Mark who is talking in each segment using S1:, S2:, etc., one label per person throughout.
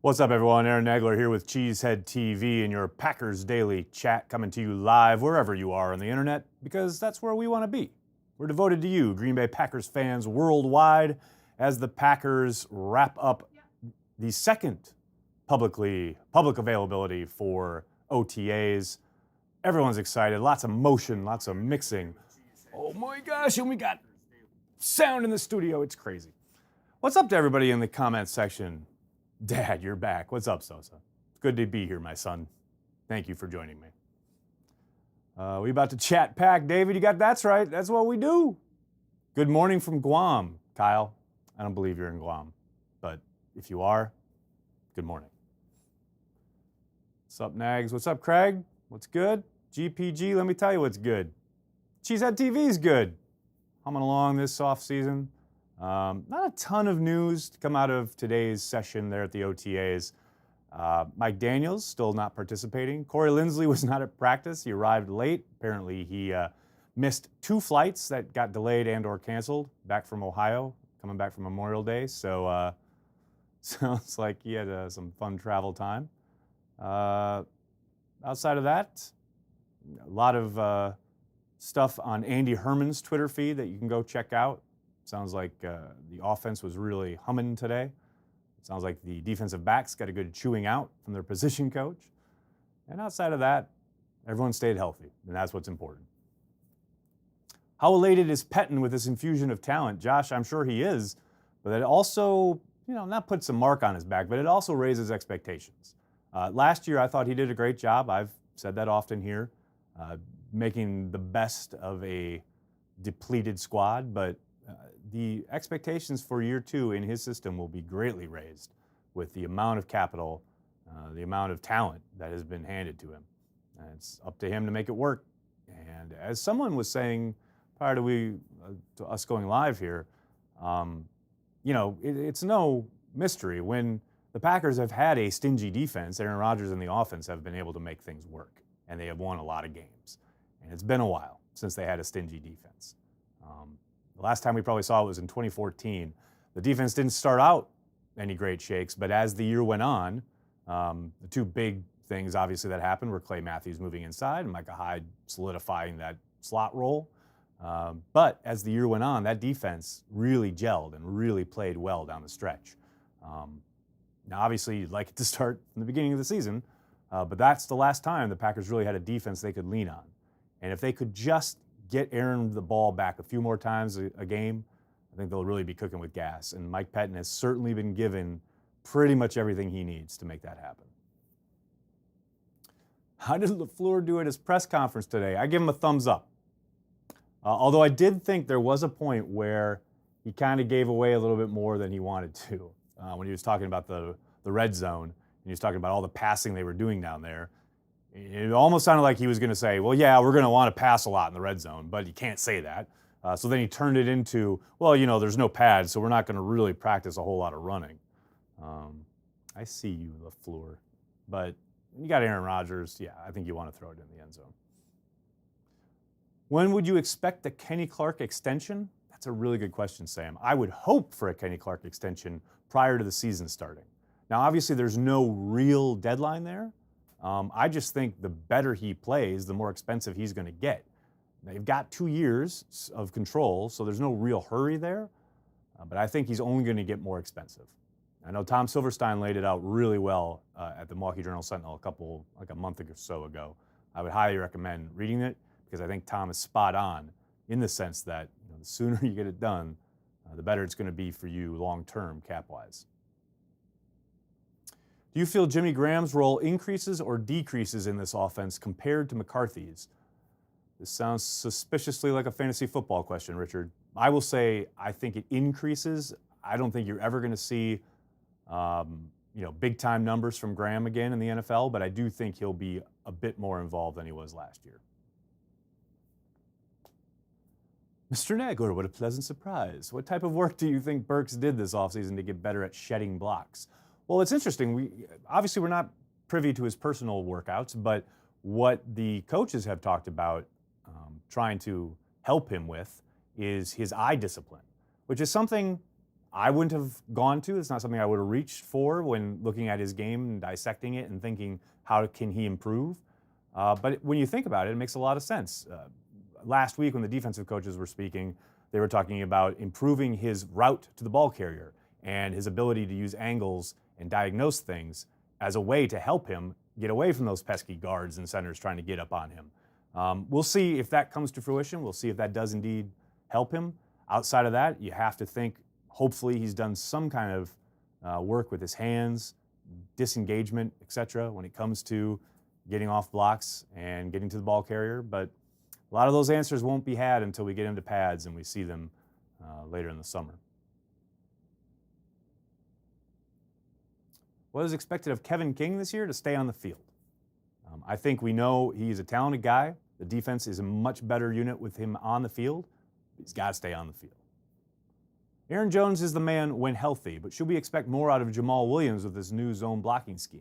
S1: What's up, everyone? Aaron Nagler here with Cheesehead TV and your Packers Daily Chat, coming to you live wherever you are on the internet, because that's where we want to be. We're devoted to you, Green Bay Packers fans worldwide, as the Packers wrap up the second public availability for OTAs. Everyone's excited, lots of motion, lots of mixing. Oh my gosh, and we got sound in the studio. It's crazy. What's up to everybody in the comments section? Dad, you're back. What's up, Sosa? It's good to be here, my son. Thank you for joining me. We about to chat pack. David, you got that's right. That's what we do. Good morning from Guam, Kyle. I don't believe you're in Guam, but if you are, good morning. What's up, Nags? What's up, Craig? What's good? GPG, let me tell you what's good. Cheesehead TV is good. Humming along this off season. Not a ton of news to come out of today's session there at the OTAs. Mike Daniels still not participating. Corey Linsley was not at practice. He arrived late. Apparently he missed 2 flights that got delayed and or canceled back from Ohio, coming back from Memorial Day. So sounds like he had some fun travel time. Outside of that, a lot of stuff on Andy Herman's Twitter feed that you can go check out. Sounds like the offense was really humming today. Sounds like the defensive backs got a good chewing out from their position coach. And outside of that, everyone stayed healthy, and that's what's important. How elated is Pettine with this infusion of talent? Josh, I'm sure he is, but it also, not puts a mark on his back, but it also raises expectations. Last year, I thought he did a great job. I've said that often here, making the best of a depleted squad, but the expectations for year 2 in his system will be greatly raised with the amount of capital, the amount of talent that has been handed to him. And it's up to him to make it work. And as someone was saying prior to us going live here, it's no mystery. When the Packers have had a stingy defense, Aaron Rodgers and the offense have been able to make things work, and they have won a lot of games. And it's been a while since they had a stingy defense. The last time we probably saw it was in 2014. The defense didn't start out any great shakes, but as the year went on, the 2 big things obviously that happened were Clay Matthews moving inside and Micah Hyde solidifying that slot role. But as the year went on, that defense really gelled and really played well down the stretch. Now, obviously, you'd like it to start in the beginning of the season, but that's the last time the Packers really had a defense they could lean on. And if they could just get Aaron the ball back a few more times a game, I think they'll really be cooking with gas. And Mike Pettine has certainly been given pretty much everything he needs to make that happen. How did LaFleur do at his press conference today? I give him a thumbs up. Although I did think there was a point where he kind of gave away a little bit more than he wanted to when he was talking about the red zone, and he was talking about all the passing they were doing down there. It almost sounded like he was going to say, well, yeah, we're going to want to pass a lot in the red zone, but you can't say that. So then he turned it into, well, there's no pads, so we're not going to really practice a whole lot of running. I see you, LaFleur. But you got Aaron Rodgers. Yeah, I think you want to throw it in the end zone. When would you expect a Kenny Clark extension? That's a really good question, Sam. I would hope for a Kenny Clark extension prior to the season starting. Now, obviously, there's no real deadline there. I just think the better he plays, the more expensive he's going to get. They've got 2 years of control, so there's no real hurry there. But I think he's only going to get more expensive. I know Tom Silverstein laid it out really well at the Milwaukee Journal-Sentinel a month or so ago. I would highly recommend reading it because I think Tom is spot on in the sense that the sooner you get it done, the better it's going to be for you long-term cap-wise. Do you feel Jimmy Graham's role increases or decreases in this offense compared to McCarthy's? This sounds suspiciously like a fantasy football question, Richard. I will say I think it increases. I don't think you're ever going to see, big-time numbers from Graham again in the NFL, but I do think he'll be a bit more involved than he was last year. Mr. Nagler, what a pleasant surprise. What type of work do you think Burks did this offseason to get better at shedding blocks? Well, it's interesting. We're not privy to his personal workouts, but what the coaches have talked about trying to help him with is his eye discipline, which is something I wouldn't have gone to. It's not something I would have reached for when looking at his game and dissecting it and thinking, how can he improve? But when you think about it, it makes a lot of sense. Last week when the defensive coaches were speaking, they were talking about improving his route to the ball carrier and his ability to use angles and diagnose things as a way to help him get away from those pesky guards and centers trying to get up on him. We'll see if that comes to fruition. We'll see if that does indeed help him. Outside of that, you have to think, hopefully he's done some kind of work with his hands, disengagement, etc., when it comes to getting off blocks and getting to the ball carrier. But a lot of those answers won't be had until we get into pads and we see them later in the summer. What is expected of Kevin King this year? To stay on the field. I think we know he's a talented guy. The defense is a much better unit with him on the field. He's got to stay on the field. Aaron Jones is the man when healthy, but should we expect more out of Jamal Williams with this new zone blocking scheme?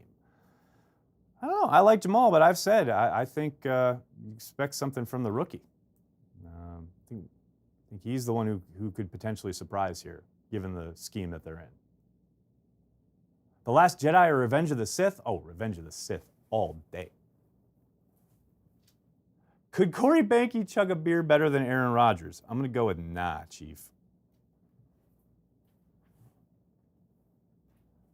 S1: I don't know. I like Jamal, but I've said I think you expect something from the rookie. I think he's the one who could potentially surprise here, given the scheme that they're in. The Last Jedi or Revenge of the Sith? Oh, Revenge of the Sith all day. Could Corey Banke chug a beer better than Aaron Rodgers? I'm going to go with nah, Chief.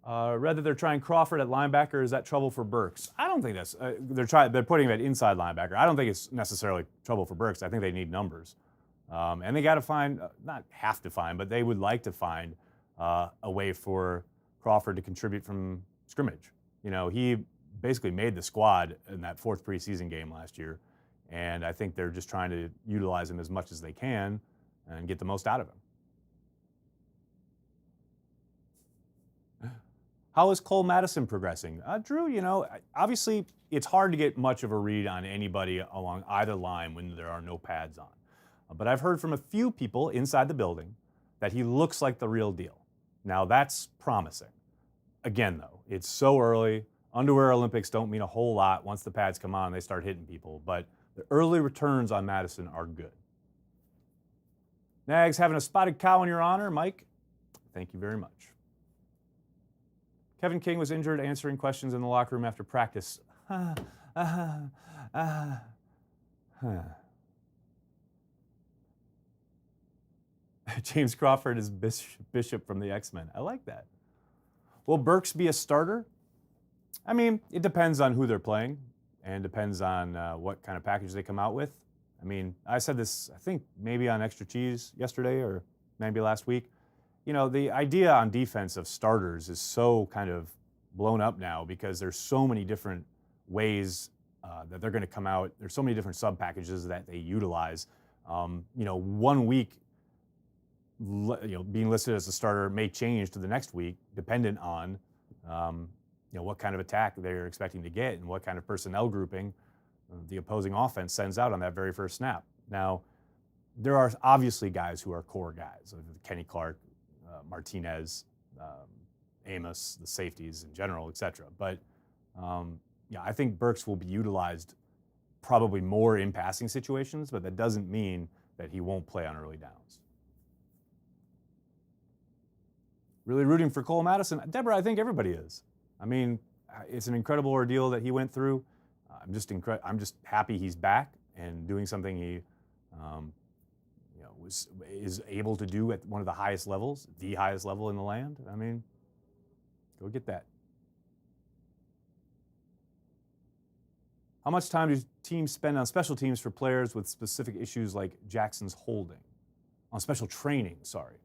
S1: Read that they're trying Crawford at linebacker. Is that trouble for Burks? I don't think that's. They're putting him at inside linebacker. I don't think it's necessarily trouble for Burks. I think they need numbers, and they got to find, not have to find, but they would like to find a way for Crawford to contribute from scrimmage. You know, he basically made the squad in that fourth preseason game last year, and I think they're just trying to utilize him as much as they can and get the most out of him. How is Cole Madison progressing? Drew, you know, obviously it's hard to get much of a read on anybody along either line when there are no pads on. But I've heard from a few people inside the building that he looks like the real deal. Now that's promising. Again, though, it's so early. Underwear Olympics don't mean a whole lot. Once the pads come on, they start hitting people. But the early returns on Madison are good. Nags, having a spotted cow in your honor, Mike? Thank you very much. Kevin King was injured answering questions in the locker room after practice. James Crawford is Bishop from the X-Men. I like that. Will Burks be a starter? I mean, it depends on who they're playing and depends on what kind of package they come out with. I mean, I said this, I think, maybe on Extra Cheese yesterday or maybe last week. You know, the idea on defense of starters is so kind of blown up now because there's so many different ways that they're going to come out. There's so many different sub-packages that they utilize. You know, 1 week, being listed as a starter may change to the next week, dependent on, what kind of attack they're expecting to get and what kind of personnel grouping the opposing offense sends out on that very first snap. Now, there are obviously guys who are core guys, Kenny Clark, Martinez, Amos, the safeties in general, etc. But I think Burks will be utilized probably more in passing situations, but that doesn't mean that he won't play on early downs. Really rooting for Cole Madison. Deborah, I think everybody is. I mean, it's an incredible ordeal that he went through. I'm just happy he's back and doing something he is able to do at one of the highest levels, the highest level in the land. I mean, go get that. How much time do teams spend on special teams for players with specific issues like Jackson's holding? On special training, sorry.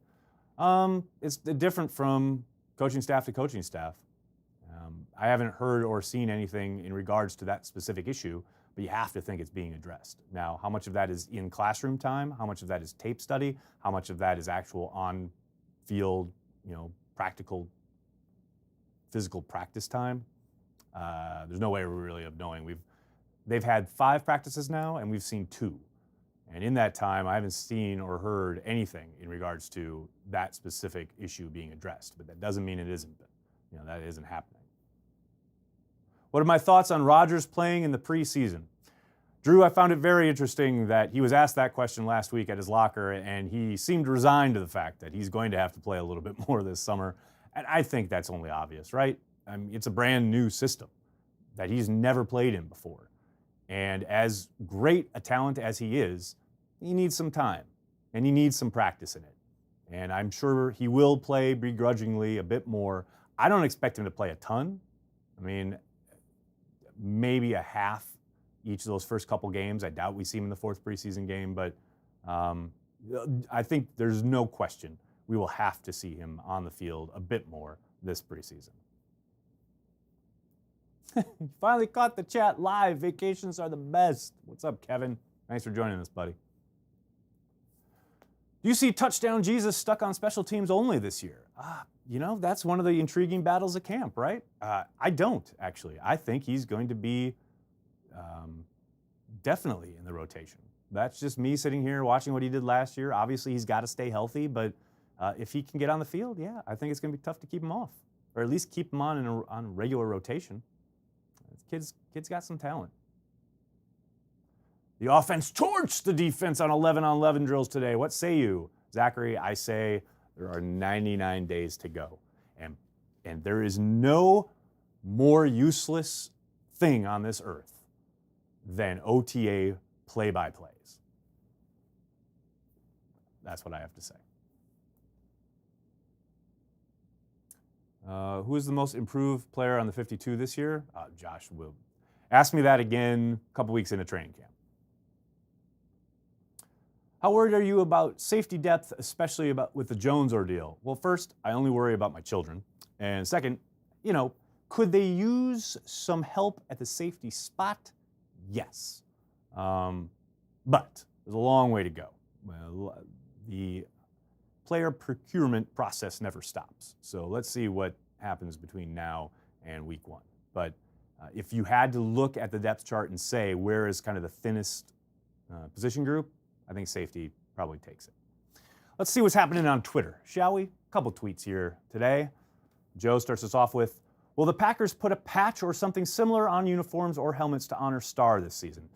S1: It's different from coaching staff to coaching staff. I haven't heard or seen anything in regards to that specific issue, but you have to think it's being addressed. Now, how much of that is in classroom time? How much of that is tape study? How much of that is actual on-field, practical, physical practice time? There's no way really of knowing. They've had 5 practices now, and we've seen 2. And in that time, I haven't seen or heard anything in regards to that specific issue being addressed. But that doesn't mean it isn't. That isn't happening. What are my thoughts on Rodgers playing in the preseason? Drew, I found it very interesting that he was asked that question last week at his locker, and he seemed resigned to the fact that he's going to have to play a little bit more this summer. And I think that's only obvious, right? I mean, it's a brand new system that he's never played in before. And as great a talent as he is, he needs some time, and he needs some practice in it. And I'm sure he will play begrudgingly a bit more. I don't expect him to play a ton. I mean, maybe a half each of those first couple games. I doubt we see him in the fourth preseason game, but I think there's no question we will have to see him on the field a bit more this preseason. Finally caught the chat live. Vacations are the best. What's up, Kevin? Thanks for joining us, buddy. Do you see Touchdown Jesus stuck on special teams only this year? That's one of the intriguing battles at camp, right? I don't, actually. I think he's going to be definitely in the rotation. That's just me sitting here watching what he did last year. Obviously, he's got to stay healthy, but if he can get on the field, yeah, I think it's going to be tough to keep him off, or at least keep him on regular rotation. Kid's got some talent. The offense torched the defense on 11-on-11 drills today. What say you? Zachary, I say there are 99 days to go. And there is no more useless thing on this earth than OTA play-by-plays. That's what I have to say. Who is the most improved player on the 52 this year? Josh will. Ask me that again a couple weeks into training camp. How worried are you about safety depth, especially with the Jones ordeal? Well, first, I only worry about my children. And second, could they use some help at the safety spot? Yes. But there's a long way to go. Well, the player procurement process never stops. So let's see what happens between now and week one. But if you had to look at the depth chart and say where is kind of the thinnest position group, I think safety probably takes it. Let's see what's happening on Twitter, shall we? A couple tweets here today. Joe starts us off with, will the Packers put a patch or something similar on uniforms or helmets to honor Star this season?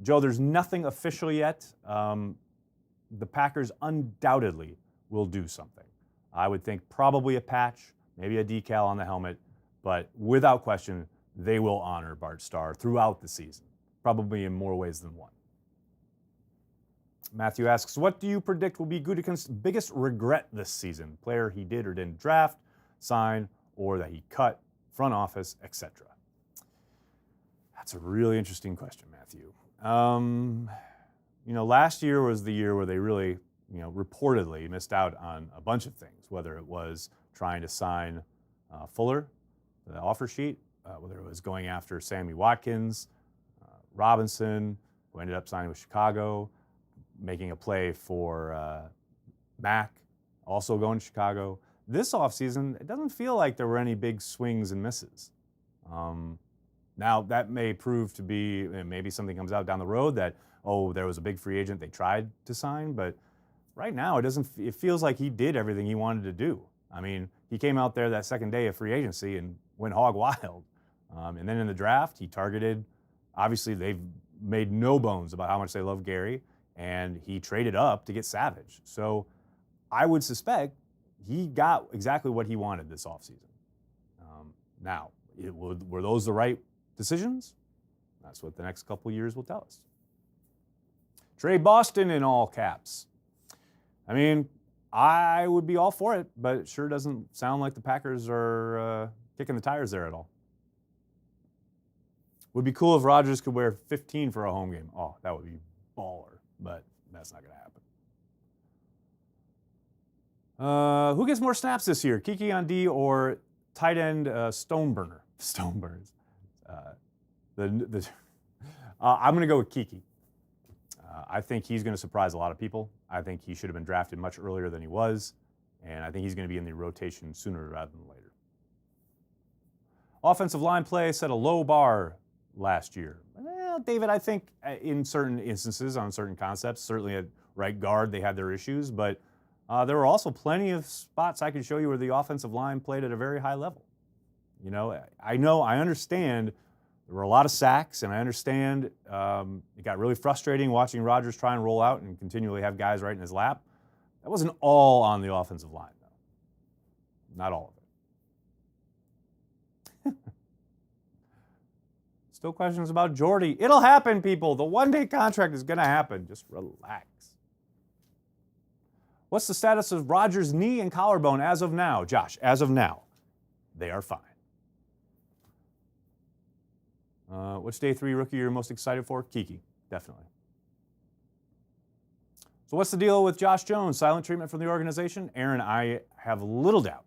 S1: Joe, there's nothing official yet. The Packers undoubtedly will do something. I would think probably a patch, maybe a decal on the helmet, but without question, they will honor Bart Starr throughout the season, probably in more ways than one. Matthew asks, what do you predict will be Gutekunst's biggest regret this season? Player he did or didn't draft, sign, or that he cut, front office, etc. That's a really interesting question, Matthew. Last year was the year where they really, reportedly missed out on a bunch of things, whether it was trying to sign Fuller, the offer sheet, whether it was going after Sammy Watkins, Robinson, who ended up signing with Chicago, making a play for Mac, also going to Chicago. This offseason, it doesn't feel like there were any big swings and misses. Now, that may prove to be, maybe something comes out down the road that, there was a big free agent they tried to sign, but right now it feels like he did everything he wanted to do. I mean, he came out there that second day of free agency and went hog wild. And then in the draft, he targeted, obviously they've made no bones about how much they love Gary, and he traded up to get Savage. So I would suspect he got exactly what he wanted this offseason. Now, were those the right decisions? That's what the next couple years will tell us. Trey Boston in all caps. I mean, I would be all for it, but it sure doesn't sound like the Packers are kicking the tires there at all. Would be cool if Rodgers could wear 15 for a home game. Oh, that would be baller, but that's not going to happen. Who gets more snaps this year, Kiki on D or tight end Stoneburner? Stoneburners. I'm going to go with Kiki. I think he's going to surprise a lot of people. I think he should have been drafted much earlier than he was, and I think he's going to be in the rotation sooner rather than later. Offensive line play set a low bar last year. Well, David, I think in certain instances, on certain concepts, certainly at right guard they had their issues, but there were also plenty of spots I could show you where the offensive line played at a very high level. I understand There were a lot of sacks, and I understand it got really frustrating watching Rodgers try and roll out and continually have guys right in his lap. That wasn't all on the offensive line, though. Not all of it. Still questions about Jordy. It'll happen, people. The one-day contract is going to happen. Just relax. What's the status of Rodgers' knee and collarbone as of now? Josh, as of now, they are fine. Which day 3 rookie you're most excited for? Kiki, definitely. So what's the deal with Josh Jones? Silent treatment from the organization? Aaron, I have little doubt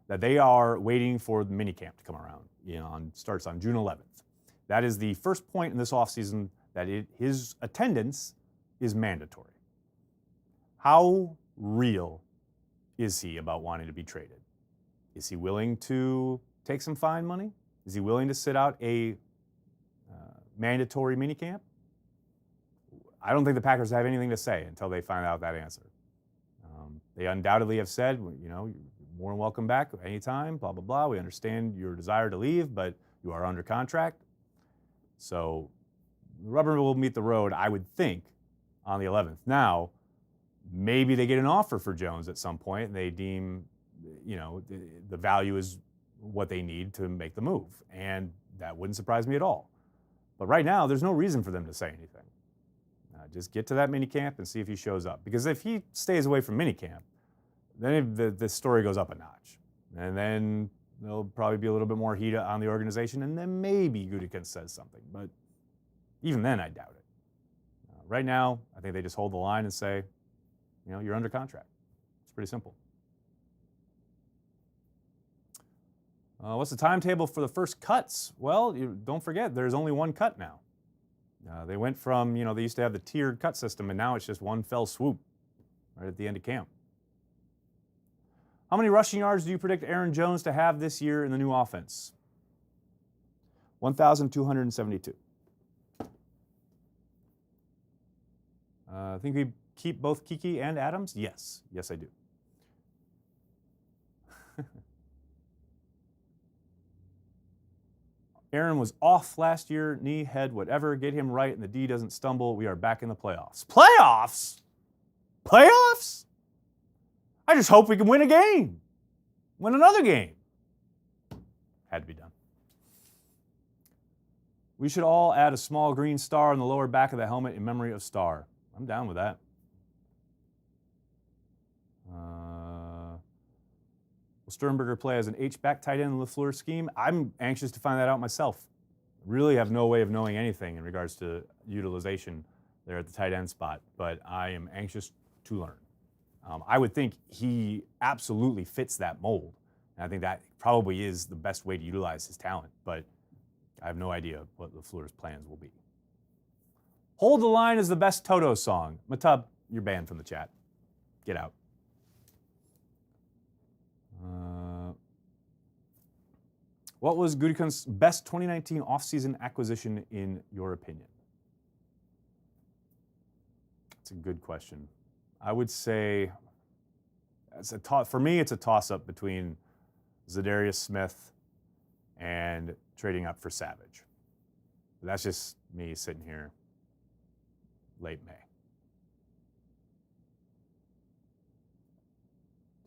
S1: that they are waiting for the minicamp to come around. Starts on June 11th. That is the first point in this offseason that his attendance is mandatory. How real is he about wanting to be traded? Is he willing to take some fine money? Is he willing to sit out a mandatory minicamp? I don't think the Packers have anything to say until they find out that answer. They undoubtedly have said, you're more than welcome back anytime, blah, blah, blah. We understand your desire to leave, but you are under contract. So the rubber will meet the road, I would think, on the 11th. Now, maybe they get an offer for Jones at some point and they deem, the value is what they need to make the move. And that wouldn't surprise me at all. But right now, there's no reason for them to say anything. Just get to that minicamp and see if he shows up. Because if he stays away from minicamp, then the story goes up a notch. And then there'll probably be a little bit more heat on the organization, and then maybe Gutekunst says something. But even then, I doubt it. Right now, I think they just hold the line and say, you're under contract. It's pretty simple. What's the timetable for the first cuts? Well, don't forget, there's only one cut now. They went from, they used to have the tiered cut system, and now it's just one fell swoop right at the end of camp. How many rushing yards do you predict Aaron Jones to have this year in the new offense? 1,272. I think we keep both Kiki and Adams? Yes. Yes, I do. Aaron was off last year, knee, head, whatever. Get him right and the D doesn't stumble. We are back in the playoffs. Playoffs? Playoffs? I just hope we can win a game. Win another game. Had to be done. We should all add a small green star on the lower back of the helmet in memory of Star. I'm down with that. Will Sternberger play as an H-back tight end in the LaFleur scheme? I'm anxious to find that out myself. Really have no way of knowing anything in regards to utilization there at the tight end spot, but I am anxious to learn. I would think he absolutely fits that mold, and I think that probably is the best way to utilize his talent, but I have no idea what LaFleur's plans will be. Hold the Line is the best Toto song. Matub, you're banned from the chat. Get out. What was Gutekunst's best 2019 offseason acquisition in your opinion? That's a good question. I would say, for me, it's a toss-up between Zadarius Smith and trading up for Savage. That's just me sitting here late May.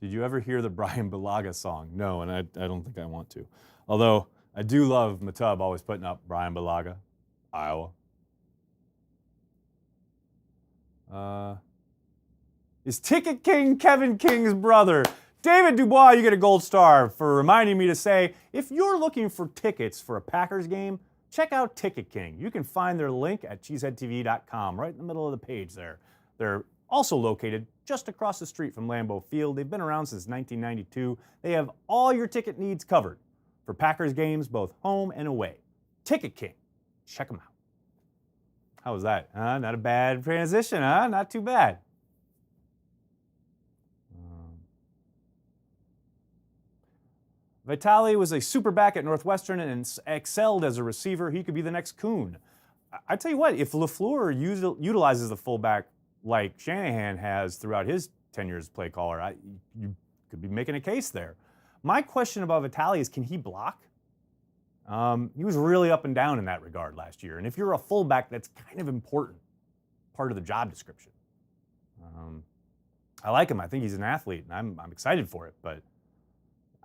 S1: Did you ever hear the Brian Balaga song? No, and I don't think I want to. Although I do love Matub always putting up Brian Balaga, Iowa. Is Ticket King Kevin King's brother? David Dubois, you get a gold star for reminding me to say, if you're looking for tickets for a Packers game, check out Ticket King. You can find their link at cheeseheadtv.com, right in the middle of the page there. They're also located just across the street from Lambeau Field. They've been around since 1992. They have all your ticket needs covered for Packers games, both home and away. Ticket King. Check them out. How was that? Not a bad transition, huh? Not too bad. Vitale was a super back at Northwestern and excelled as a receiver. He could be the next Kuhn. I tell you what, if LaFleur utilizes the fullback like Shanahan has throughout his 10 years as play caller, you could be making a case there. My question about Vitale is, can he block? He was really up and down in that regard last year. And if you're a fullback, that's kind of important part of the job description. I like him. I think he's an athlete, and I'm excited for it. But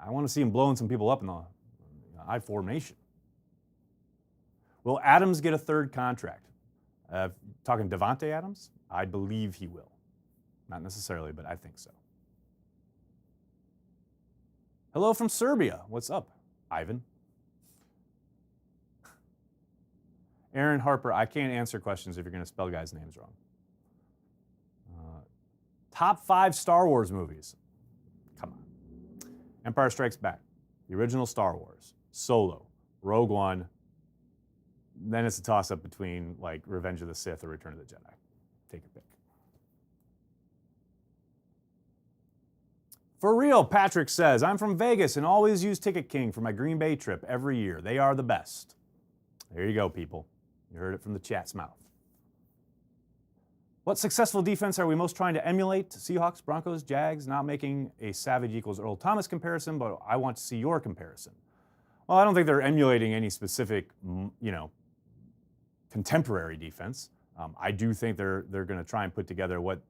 S1: I want to see him blowing some people up in the I formation. Will Adams get a third contract? Talking Devontae Adams? I believe he will. Not necessarily, but I think so. Hello from Serbia. What's up, Ivan? Aaron Harper, I can't answer questions if you're going to spell guys' names wrong. Top 5 Star Wars movies. Come on. Empire Strikes Back, the original Star Wars, Solo, Rogue One. Then it's a toss-up between like Revenge of the Sith or Return of the Jedi. Take a pick. For real, Patrick says, I'm from Vegas and always use Ticket King for my Green Bay trip every year. They are the best. There you go, people. You heard it from the chat's mouth. What successful defense are we most trying to emulate? Seahawks, Broncos, Jags, not making a Savage equals Earl Thomas comparison, but I want to see your comparison. Well, I don't think they're emulating any specific, contemporary defense. I do think they're going to try and put together what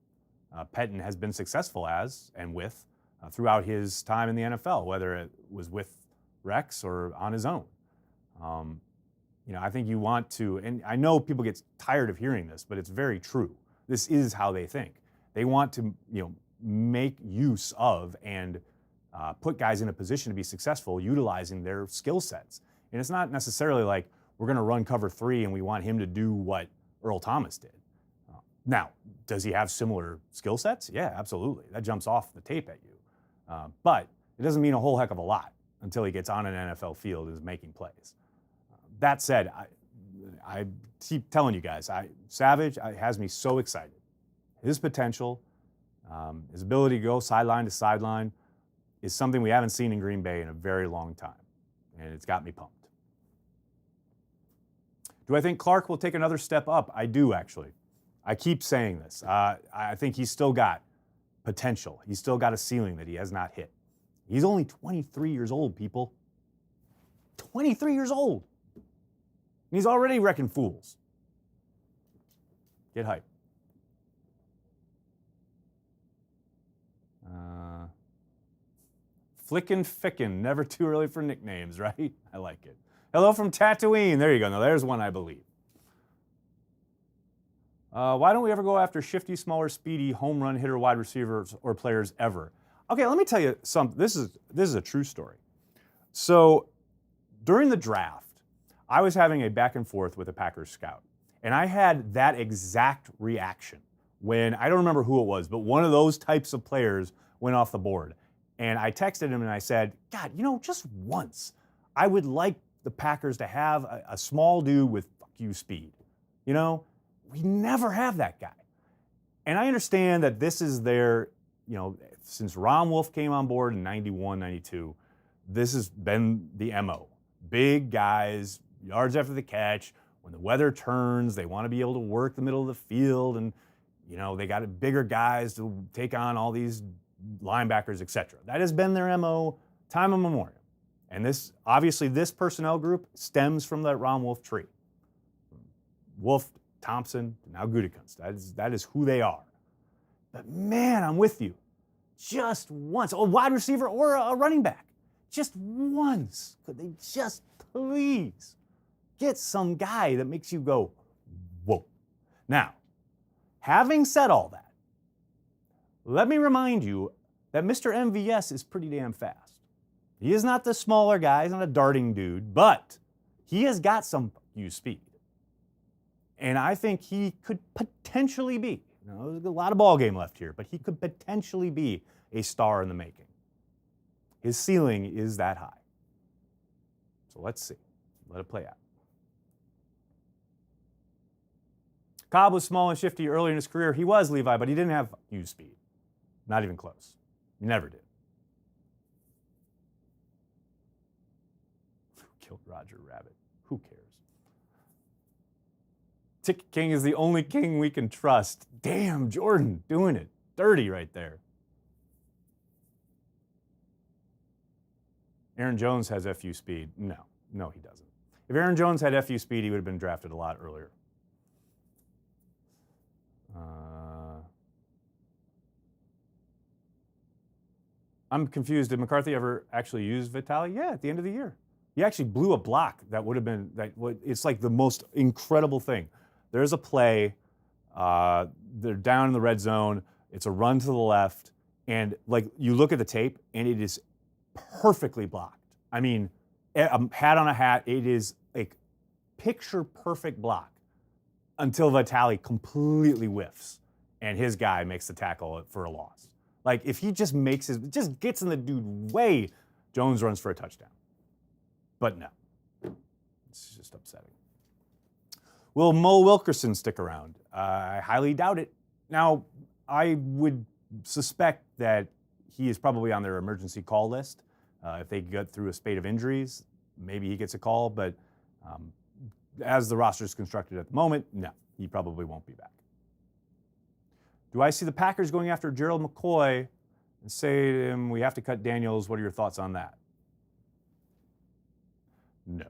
S1: Pettine has been successful as and with throughout his time in the NFL, whether it was with Rex or on his own. I think you want to, and I know people get tired of hearing this, but it's very true. This is how they think. They want to, make use of and put guys in a position to be successful utilizing their skill sets. And it's not necessarily like we're going to run cover 3 and we want him to do what Earl Thomas did. Now, does he have similar skill sets? Yeah, absolutely. That jumps off the tape at you. But it doesn't mean a whole heck of a lot until he gets on an NFL field and is making plays. That said, I keep telling you guys, Savage has me so excited. His potential, his ability to go sideline to sideline is something we haven't seen in Green Bay in a very long time, and it's got me pumped. Do I think Clark will take another step up? I do, actually. I keep saying this. I think he's still got potential. He's still got a ceiling that he has not hit. He's only 23 years old, people. 23 years old. And he's already wrecking fools. Get hype. Flickin' Fickin', never too early for nicknames, right? I like it. Hello from Tatooine. There you go. Now there's one I believe. Why don't we ever go after shifty, smaller, speedy, home run hitter, wide receivers, or players ever? Okay, let me tell you something. This is a true story. So during the draft, I was having a back and forth with a Packers scout, and I had that exact reaction when, I don't remember who it was, but one of those types of players went off the board. And I texted him and I said, God, just once, I would like the Packers to have a small dude with fuck you speed. We never have that guy. And I understand that this is their, since Ron Wolf came on board in 91, 92, this has been the MO. Big guys, yards after the catch. When the weather turns, they want to be able to work the middle of the field, and they got bigger guys to take on all these linebackers, etc. That has been their MO time immemorial. And this personnel group stems from that Ron Wolf tree. Wolf, Thompson, now Gutekunst. That is who they are. But man, I'm with you. Just once, a wide receiver or a running back. Just once. Could they just please get some guy that makes you go, whoa. Now, having said all that, let me remind you that Mr. MVS is pretty damn fast. He is not the smaller guy, he's not a darting dude, but he has got some speed. And I think he could potentially be, there's a lot of ball game left here, but he could potentially be a star in the making. His ceiling is that high. So let's see. Let it play out. Cobb was small and shifty early in his career. He was, Levi, but he didn't have huge speed. Not even close. He never did. Who killed Roger Rabbit? Who cares? Tick King is the only king we can trust. Damn, Jordan, doing it dirty right there. Aaron Jones has FU speed. No, No, he doesn't. If Aaron Jones had FU speed, he would have been drafted a lot earlier. I'm confused. Did McCarthy ever actually use Vitale? Yeah, at the end of the year. He actually blew a block that would have been, it's like the most incredible thing. There's a play, they're down in the red zone, it's a run to the left, and like you look at the tape and it is perfectly blocked. I mean, a hat on a hat, it is like picture perfect block until Vitale completely whiffs and his guy makes the tackle for a loss. Like if he just just gets in the dude way, Jones runs for a touchdown. But no, it's just upsetting. Will Mo Wilkerson stick around? I highly doubt it. Now, I would suspect that he is probably on their emergency call list. If they get through a spate of injuries, maybe he gets a call. But as the roster is constructed at the moment, no, he probably won't be back. Do I see the Packers going after Gerald McCoy and say to him, we have to cut Daniels? What are your thoughts on that? No. Are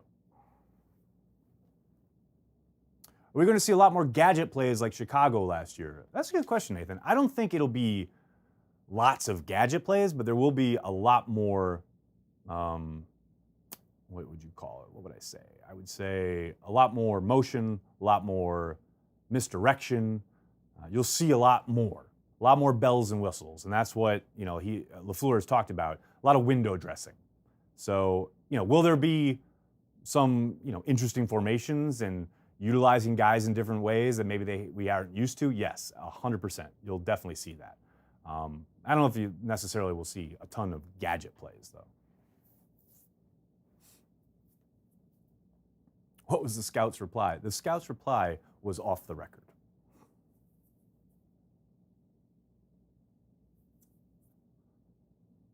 S1: we going to see a lot more gadget plays like Chicago last year? That's a good question, Nathan. I don't think it'll be lots of gadget plays, but there will be a lot more, what would you call it? What would I say? I would say a lot more motion, a lot more misdirection. You'll see a lot more bells and whistles. And that's what, LaFleur has talked about, a lot of window dressing. So, will there be some, interesting formations and utilizing guys in different ways that maybe we aren't used to? Yes, 100%. You'll definitely see that. I don't know if you necessarily will see a ton of gadget plays, though. What was the scout's reply? The scout's reply was off the record.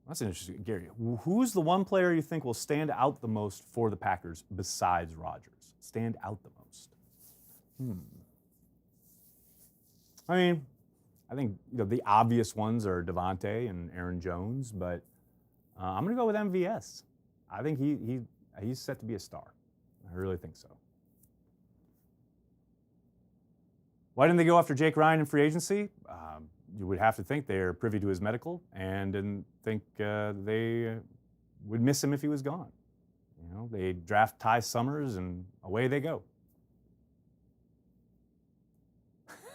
S1: That's interesting. Gary, who's the one player you think will stand out the most for the Packers besides Rodgers? Stand out the most? I mean, I think the obvious ones are Devontae and Aaron Jones, but I'm going to go with MVS. I think he's set to be a star. I really think so. Why didn't they go after Jake Ryan in free agency? You would have to think they're privy to his medical and think they would miss him if he was gone. They draft Ty Summers and away they go.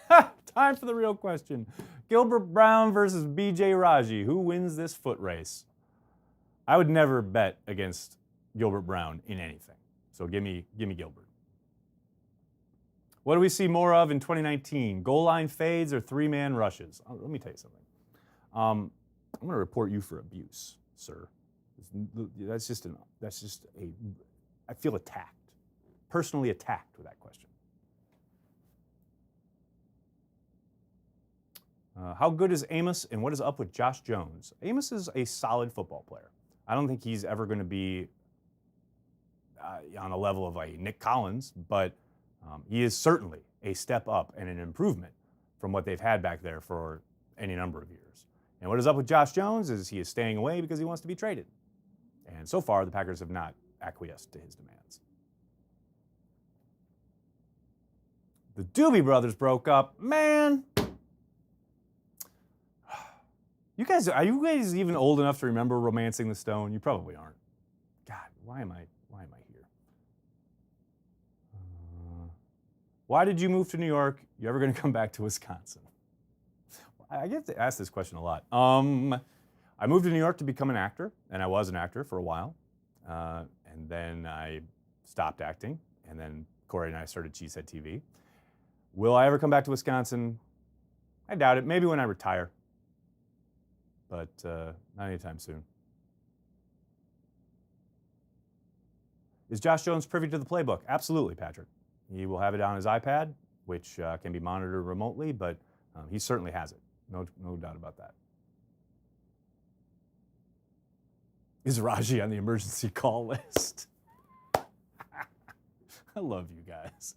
S1: Time for the real question. Gilbert Brown versus BJ Raji. Who wins this foot race? I would never bet against Gilbert Brown in anything. So give me Gilbert. What do we see more of in 2019? Goal line fades or three-man rushes? Let me tell you something. I'm going to report you for abuse, sir. I feel attacked, personally attacked with that question. How good is Amos and what is up with Josh Jones? Amos is a solid football player. I don't think he's ever going to be on a level of like Nick Collins, but he is certainly a step up and an improvement from what they've had back there for any number of years. And what is up with Josh Jones is he is staying away because he wants to be traded. And so far, the Packers have not acquiesced to his demands. The Doobie Brothers broke up. Man! Are you guys even old enough to remember Romancing the Stone? You probably aren't. God, why am I here? Why did you move to New York? You ever going to come back to Wisconsin? I get to ask this question a lot. I moved to New York to become an actor, and I was an actor for a while. And then I stopped acting, and then Corey and I started Cheesehead TV. Will I ever come back to Wisconsin? I doubt it. Maybe when I retire. But not anytime soon. Is Josh Jones privy to the playbook? Absolutely, Patrick. He will have it on his iPad, which can be monitored remotely, but he certainly has it. No doubt about that. Is Raji on the emergency call list? I love you guys.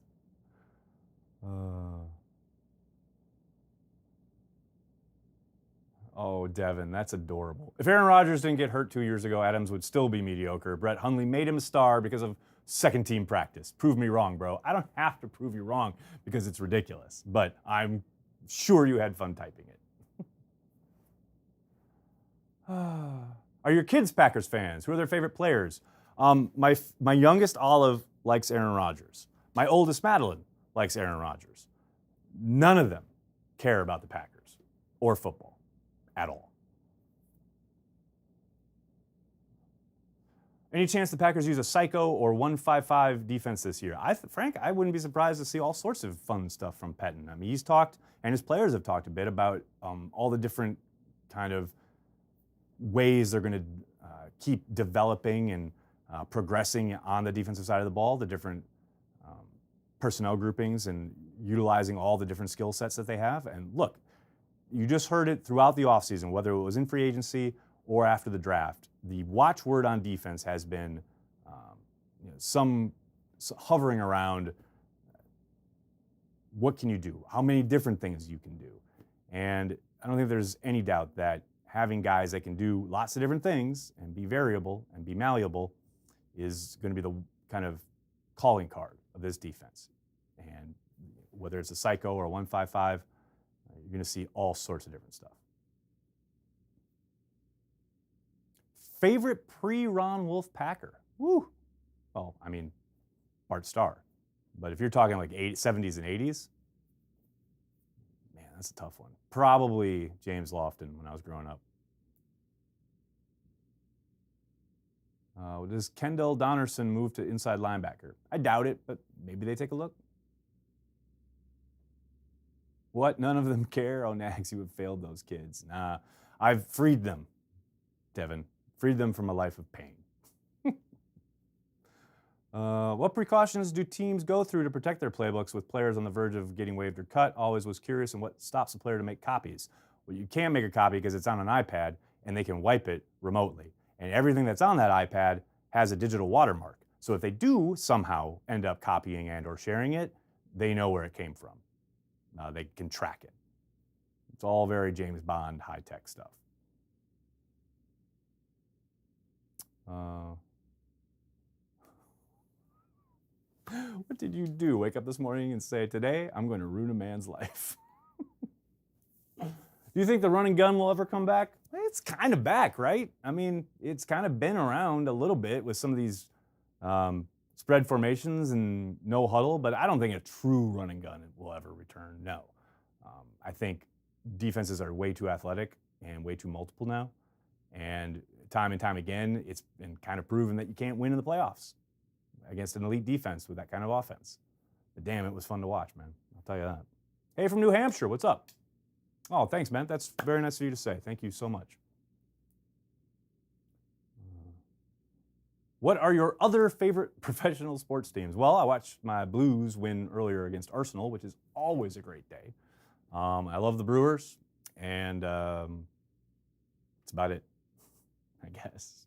S1: Oh, Devin, that's adorable. If Aaron Rodgers didn't get hurt 2 years ago, Adams would still be mediocre. Brett Hundley made him a star because of second team practice. Prove me wrong, bro. I don't have to prove you wrong because it's ridiculous, but I'm sure you had fun typing it. Are your kids Packers fans? Who are their favorite players? My youngest Olive likes Aaron Rodgers. My oldest Madeline likes Aaron Rodgers. None of them care about the Packers or football at all. Any chance the Packers use a psycho or 1-5-5 defense this year? Frank, I wouldn't be surprised to see all sorts of fun stuff from Pettine. I mean, he's talked, and his players have talked a bit about all the different kind of ways they're going to keep developing and progressing on the defensive side of the ball, the different personnel groupings and utilizing all the different skill sets that they have. And look, you just heard it throughout the offseason, whether it was in free agency or after the draft. The watchword on defense has been some hovering around what can you do? How many different things you can do? And I don't think there's any doubt that having guys that can do lots of different things and be variable and be malleable is going to be the kind of calling card of this defense. And whether it's a psycho or a 1-5-5, you're going to see all sorts of different stuff. Favorite pre-Ron Wolf Packer? Woo! Well, I mean, Bart Starr. But if you're talking like 70s and 80s, man, that's a tough one. Probably James Lofton when I was growing up. Does Kendall Donnerson move to inside linebacker? I doubt it, but maybe they take a look. What? None of them care? Oh, Nags, you have failed those kids. Nah, I've freed them, Devin. Freed them from a life of pain. What precautions do teams go through to protect their playbooks with players on the verge of getting waived or cut? Always was curious, and what stops a player to make copies? Well, you can't make a copy because it's on an iPad, and they can wipe it remotely. And everything that's on that iPad has a digital watermark. So if they do somehow end up copying and or sharing it, they know where it came from. They can track it. It's all very James Bond high-tech stuff. What did you do? Wake up this morning and say, today I'm going to ruin a man's life. Do you think the run and gun will ever come back? It's kind of back, right? I mean, it's kind of been around a little bit with some of these spread formations and no huddle, but I don't think a true run and gun will ever return, no. I think defenses are way too athletic and way too multiple now. And time again, it's been kind of proven that you can't win in the playoffs against an elite defense with that kind of offense. But damn, it was fun to watch, man. I'll tell you that. Hey, from New Hampshire, what's up? Oh, thanks, man. That's very nice of you to say. Thank you so much. What are your other favorite professional sports teams? Well, I watched my Blues win earlier against Arsenal, which is always a great day. I love the Brewers, and that's about it, I guess.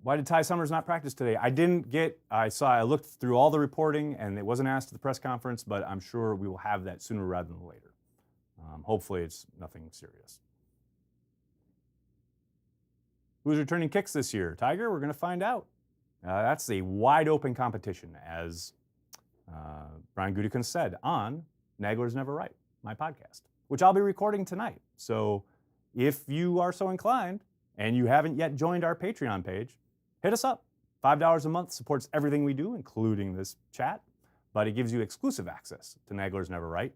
S1: Why did Ty Summers not practice today? I looked through all the reporting, and it wasn't asked at the press conference, but I'm sure we will have that sooner rather than later. Hopefully it's nothing serious. Who's returning kicks this year? Tiger, we're going to find out. That's a wide open competition, as Brian Gutekunst said on Nagler's Never Right, my podcast, which I'll be recording tonight. So if you are so inclined and you haven't yet joined our Patreon page, hit us up. $5 a month supports everything we do, including this chat, but it gives you exclusive access to Nagler's Never Right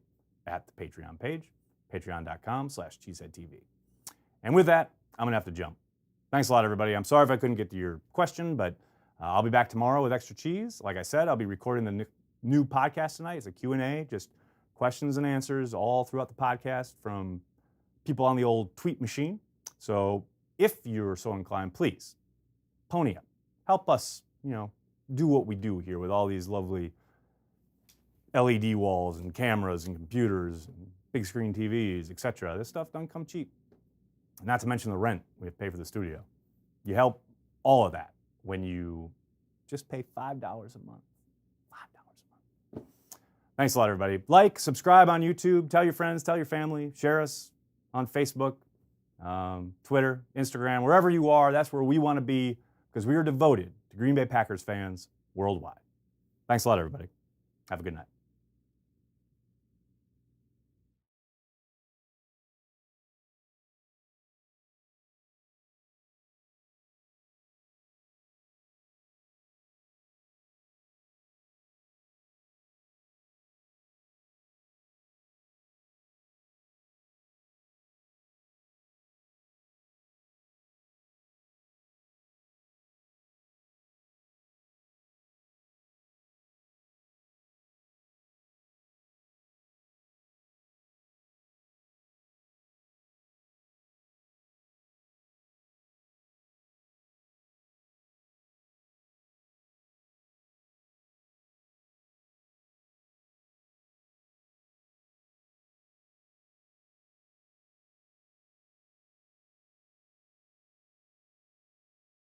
S1: at the Patreon page, patreon.com/cheeseheadtv. And with that, I'm going to have to jump. Thanks a lot, everybody. I'm sorry if I couldn't get to your question, but I'll be back tomorrow with extra cheese. Like I said, I'll be recording the new podcast tonight. It's a Q&A, just questions and answers all throughout the podcast from people on the old tweet machine. So if you're so inclined, please pony up. Help us, do what we do here with all these lovely LED walls and cameras and computers and big screen TVs, etc. This stuff doesn't come cheap. Not to mention the rent we have to pay for the studio. You help all of that when you just pay $5 a month. $5 a month. Thanks a lot, everybody. Like, subscribe on YouTube, tell your friends, tell your family, share us on Facebook, Twitter, Instagram, wherever you are. That's where we want to be because we are devoted to Green Bay Packers fans worldwide. Thanks a lot, everybody. Have a good night.